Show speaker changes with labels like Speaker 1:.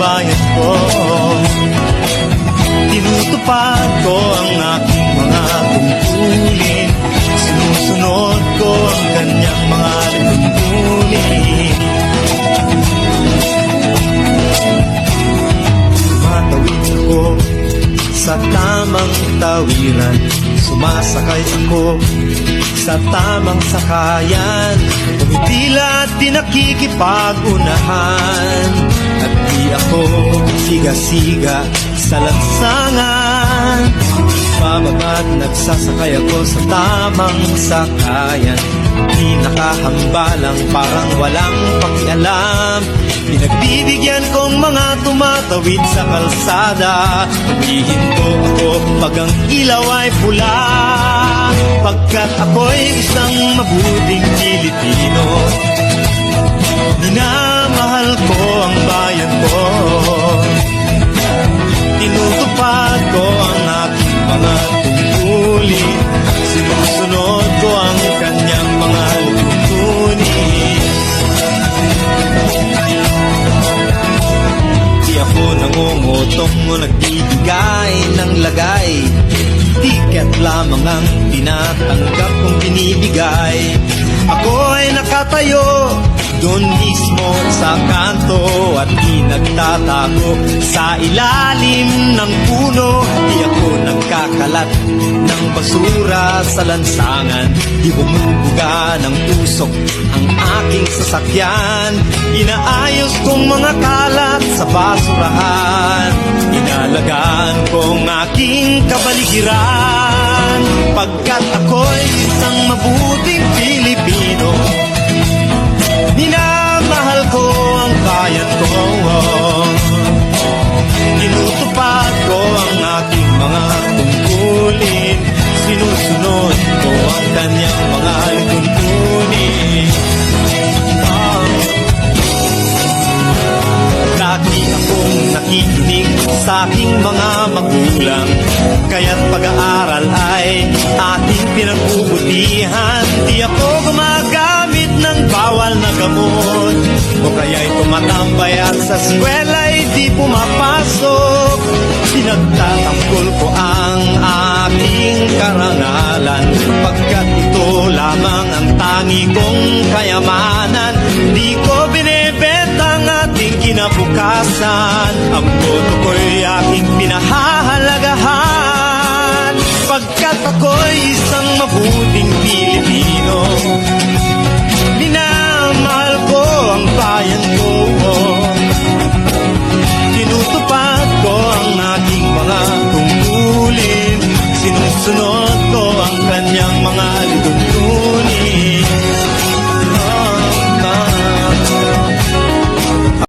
Speaker 1: bayan ko. Tinutupad ko ang aking mga tungkulin, sinusunod ko ang kanyang mga tungkulin. Tumatawid ako sa tamang tawiran, sumasakay ako sa tamang sakayan, tumitila at di nakikipag-unahan, at di ako siga-siga sa lansangan. Babaga't nagsasakay ako sa tamang sakayan, di nakahambalang parang walang pakialam. Pinagbibigyan kong mga tumatawid sa kalsada, humihinto ako pag ang ilaw ay pula, pagkat ako'y isang mabuting Pilipino. Minamahal ko ang bayan ko, tinutupad ko ang aking mga tungkulin, sinusunod ko ang kanyang mga tuntunin. Di ako nangungutong o nagbibigay ng lagay, tiket lamang ang tinatanggap kong binibigay. Ako ay nakatayo doon mismo sa kanto at di nagtatago sa ilalim ng puno. Di ako nagkakalat ng basura sa lansangan, di bumubuga ng usok ang aking sasakyan. Inaayos kong mga kalat sa basurahan, inalagaan kong aking kabaligiran, pagkat ako'y isang mabuting Pilipino. Minamahal ko ang bayan ko, tinutupad ko ang aking mga tungkulin, sinusunod ko ang kanyang mga tuntunin. Lagi akong nakikinig sa aking mga magulang, kaya't pag-aaral ay ating pinagbubutihan. Di ako gumagamit ng bawal na gamot, o kaya'y tumatambay at sa eskwela'y di pumapasok. Pinagtatanggol ko ang aking karangalan, pagkat ito lamang ang tangi kong kayamanan. Di ko binibenta ang ating kinabukasan, ang boto ko'y aking pinahahalagahan, pagkat ako'y isang mabuting Pilipino. Minamahal ko ang bayan ko, tinutupad ko ang aking mga tungkulin, sinusunod ko ang kanyang mga tuntunin.